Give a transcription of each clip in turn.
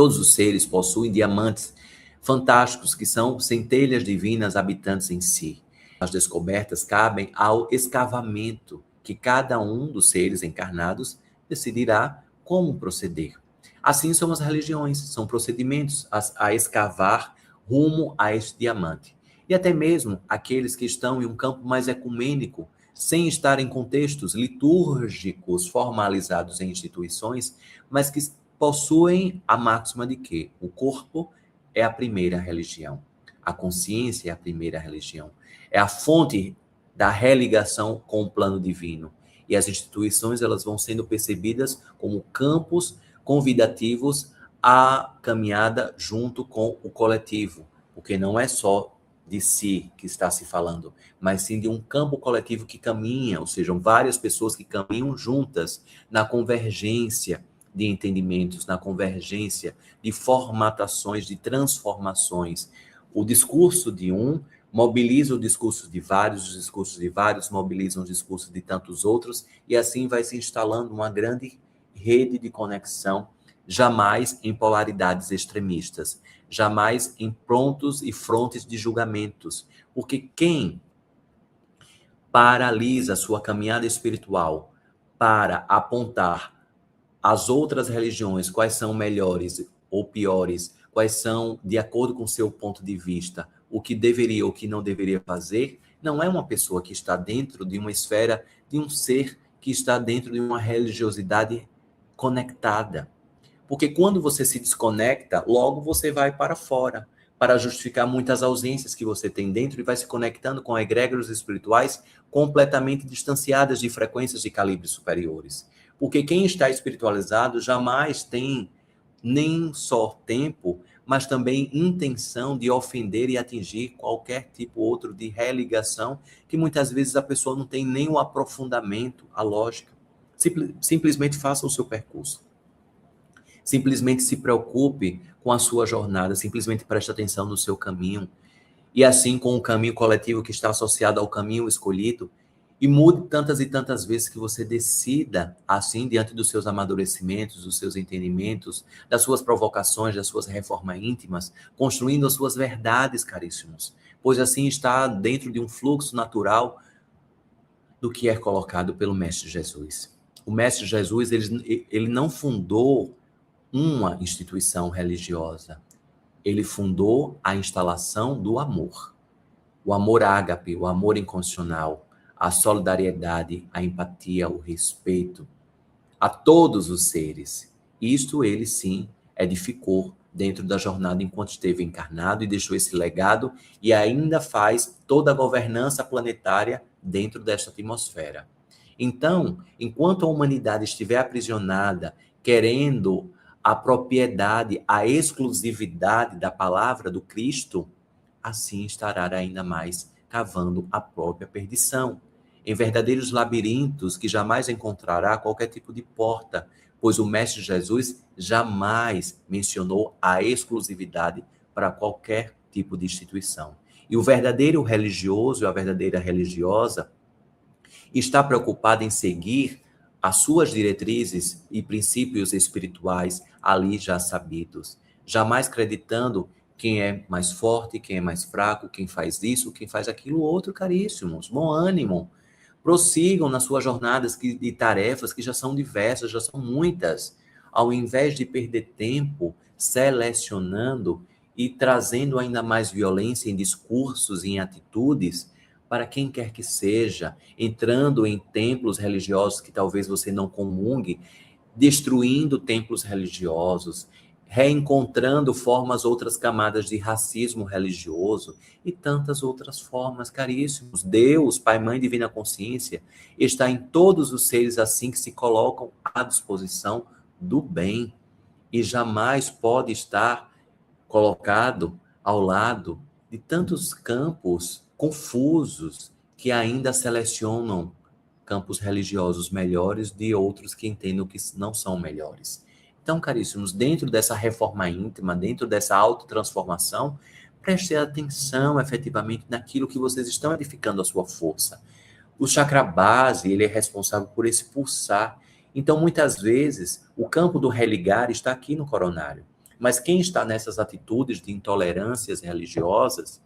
Todos os seres possuem diamantes fantásticos, que são centelhas divinas habitantes em si. As descobertas cabem ao escavamento, que cada um dos seres encarnados decidirá como proceder. Assim são as religiões, são procedimentos a escavar rumo a este diamante. E até mesmo aqueles que estão em um campo mais ecumênico, sem estar em contextos litúrgicos formalizados em instituições, mas que possuem a máxima de que o corpo é a primeira religião, a consciência é a primeira religião, é a fonte da religação com o plano divino. E as instituições, elas vão sendo percebidas como campos convidativos à caminhada junto com o coletivo, porque não é só de si que está se falando, mas sim de um campo coletivo que caminha, ou seja, várias pessoas que caminham juntas na convergência de entendimentos, na convergência de formatações, de transformações. O discurso de um mobiliza o discurso de vários, os discursos de vários mobilizam os discursos de tantos outros, e assim vai se instalando uma grande rede de conexão, jamais em polaridades extremistas, jamais em prontos e frontes de julgamentos, porque quem paralisa a sua caminhada espiritual para apontar as outras religiões, quais são melhores ou piores, quais são, de acordo com o seu ponto de vista, o que deveria ou o que não deveria fazer, não é uma pessoa que está dentro de uma esfera, de um ser que está dentro de uma religiosidade conectada. Porque quando você se desconecta, logo você vai para fora, para justificar muitas ausências que você tem dentro e vai se conectando com egrégoras espirituais completamente distanciadas de frequências de calibres superiores. Porque quem está espiritualizado jamais tem nem só tempo, mas também intenção de ofender e atingir qualquer tipo outro de religação, que muitas vezes a pessoa não tem nem o aprofundamento, a lógica. Simplesmente faça o seu percurso. Simplesmente se preocupe com a sua jornada, simplesmente preste atenção no seu caminho. E assim com o caminho coletivo que está associado ao caminho escolhido, e mude tantas e tantas vezes que você decida, assim, diante dos seus amadurecimentos, dos seus entendimentos, das suas provocações, das suas reformas íntimas, construindo as suas verdades, caríssimos. Pois assim está dentro de um fluxo natural do que é colocado pelo Mestre Jesus. O Mestre Jesus, ele não fundou uma instituição religiosa. Ele fundou a instalação do amor. O amor ágape, o amor incondicional, a solidariedade, a empatia, o respeito a todos os seres. Isto ele sim edificou dentro da jornada enquanto esteve encarnado e deixou esse legado e ainda faz toda a governança planetária dentro desta atmosfera. Então, enquanto a humanidade estiver aprisionada, querendo a propriedade, a exclusividade da palavra do Cristo, assim estará ainda mais cavando a própria perdição, em verdadeiros labirintos que jamais encontrará qualquer tipo de porta, pois o Mestre Jesus jamais mencionou a exclusividade para qualquer tipo de instituição. E o verdadeiro religioso e a verdadeira religiosa está preocupado em seguir as suas diretrizes e princípios espirituais ali já sabidos, jamais acreditando quem é mais forte, quem é mais fraco, quem faz isso, quem faz aquilo outro, caríssimos. Bom ânimo. Prossigam nas suas jornadas de tarefas que já são diversas, já são muitas. Ao invés de perder tempo selecionando e trazendo ainda mais violência em discursos e em atitudes, para quem quer que seja, entrando em templos religiosos que talvez você não comungue, destruindo templos religiosos, reencontrando outras camadas de racismo religioso e tantas outras formas, caríssimos. Deus, Pai, Mãe, Divina Consciência, está em todos os seres assim que se colocam à disposição do bem e jamais pode estar colocado ao lado de tantos campos confusos que ainda selecionam campos religiosos melhores de outros que entendam que não são melhores. Então, caríssimos, dentro dessa reforma íntima, dentro dessa autotransformação, preste atenção efetivamente naquilo que vocês estão edificando a sua força. O chakra base, ele é responsável por esse pulsar. Então, muitas vezes, o campo do religar está aqui no coronário. Mas quem está nessas atitudes de intolerâncias religiosas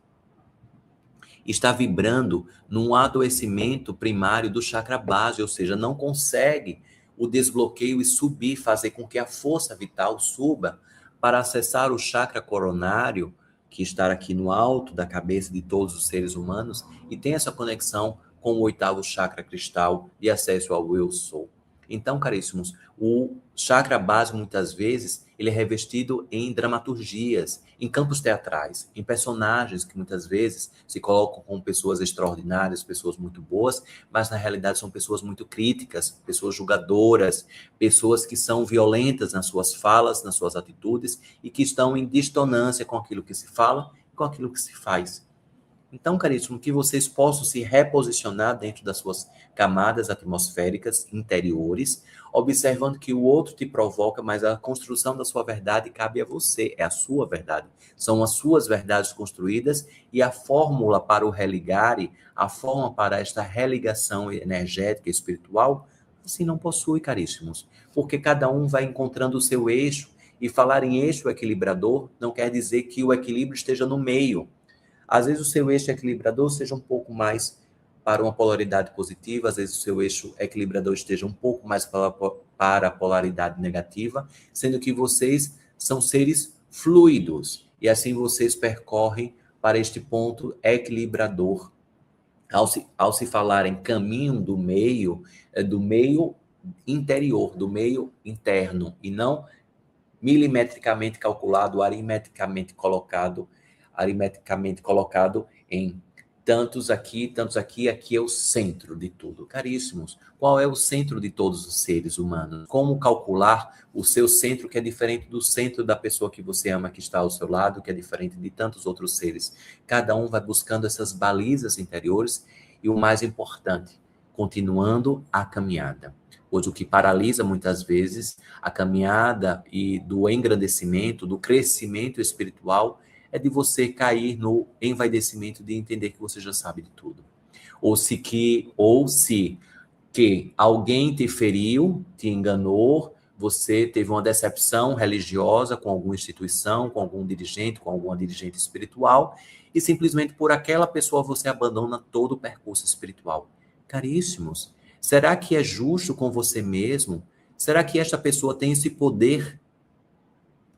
está vibrando num adoecimento primário do chakra base, ou seja, não consegue o desbloqueio e subir, fazer com que a força vital suba para acessar o chakra coronário, que está aqui no alto da cabeça de todos os seres humanos, e tem essa conexão com o oitavo chakra cristal de acesso ao eu sou. Então, caríssimos, o chakra base, muitas vezes, ele é revestido em dramaturgias, em campos teatrais, em personagens que muitas vezes se colocam como pessoas extraordinárias, pessoas muito boas, mas na realidade são pessoas muito críticas, pessoas julgadoras, pessoas que são violentas nas suas falas, nas suas atitudes e que estão em dissonância com aquilo que se fala e com aquilo que se faz. Então, caríssimo, que vocês possam se reposicionar dentro das suas camadas atmosféricas interiores, observando que o outro te provoca, mas a construção da sua verdade cabe a você, é a sua verdade. São as suas verdades construídas e a fórmula para o religare, a forma para esta religação energética e espiritual, assim não possui, caríssimos, porque cada um vai encontrando o seu eixo, e falar em eixo equilibrador não quer dizer que o equilíbrio esteja no meio. Às vezes o seu eixo equilibrador seja um pouco mais para uma polaridade positiva, às vezes o seu eixo equilibrador esteja um pouco mais para a polaridade negativa, sendo que vocês são seres fluidos, e assim vocês percorrem para este ponto equilibrador. Ao se falar em caminho do meio, é do meio interior, do meio interno, e não milimetricamente calculado, aritmeticamente colocado em tantos aqui, aqui é o centro de tudo. Caríssimos, qual é o centro de todos os seres humanos? Como calcular o seu centro, que é diferente do centro da pessoa que você ama, que está ao seu lado, que é diferente de tantos outros seres? Cada um vai buscando essas balizas interiores e o mais importante, continuando a caminhada. Pois o que paralisa muitas vezes a caminhada e do engrandecimento, do crescimento espiritual, é de você cair no envaidecimento de entender que você já sabe de tudo. Ou se que alguém te feriu, te enganou, você teve uma decepção religiosa com alguma instituição, com algum dirigente, com alguma dirigente espiritual, e simplesmente por aquela pessoa você abandona todo o percurso espiritual. Caríssimos, será que é justo com você mesmo? Será que esta pessoa tem esse poder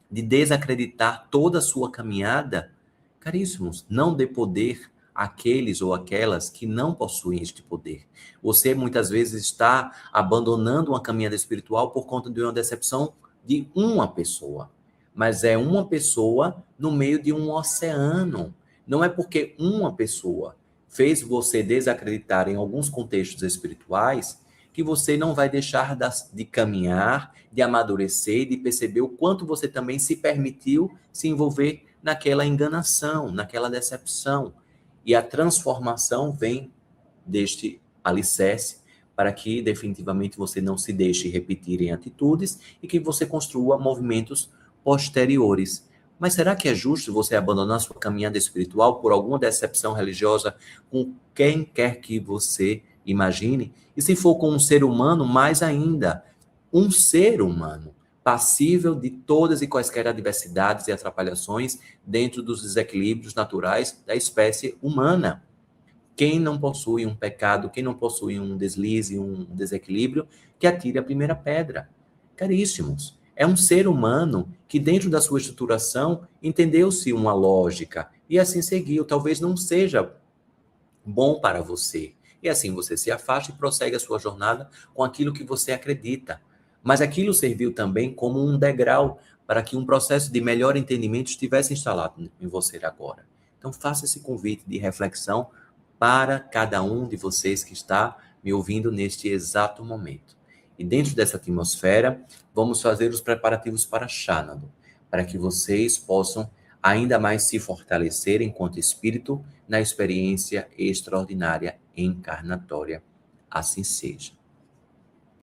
de desacreditar toda a sua caminhada? Caríssimos, não dê poder àqueles ou aquelas que não possuem este poder. Você muitas vezes está abandonando uma caminhada espiritual por conta de uma decepção de uma pessoa. Mas é uma pessoa no meio de um oceano. Não é porque uma pessoa fez você desacreditar em alguns contextos espirituais que você não vai deixar de caminhar, de amadurecer, de perceber o quanto você também se permitiu se envolver naquela enganação, naquela decepção. E a transformação vem deste alicerce para que definitivamente você não se deixe repetir em atitudes e que você construa movimentos posteriores. Mas será que é justo você abandonar sua caminhada espiritual por alguma decepção religiosa com quem quer que você imagine? E se for com um ser humano, mais ainda, um ser humano, passível de todas e quaisquer adversidades e atrapalhações dentro dos desequilíbrios naturais da espécie humana. Quem não possui um pecado, quem não possui um deslize, um desequilíbrio, que atire a primeira pedra. Caríssimos, é um ser humano que dentro da sua estruturação entendeu-se uma lógica e assim seguiu. Talvez não seja bom para você. E assim você se afasta e prossegue a sua jornada com aquilo que você acredita. Mas aquilo serviu também como um degrau para que um processo de melhor entendimento estivesse instalado em você agora. Então faça esse convite de reflexão para cada um de vocês que está me ouvindo neste exato momento. E dentro dessa atmosfera, vamos fazer os preparativos para Xânadu, para que vocês possam ainda mais se fortalecer enquanto espírito na experiência extraordinária encarnatória. Assim seja.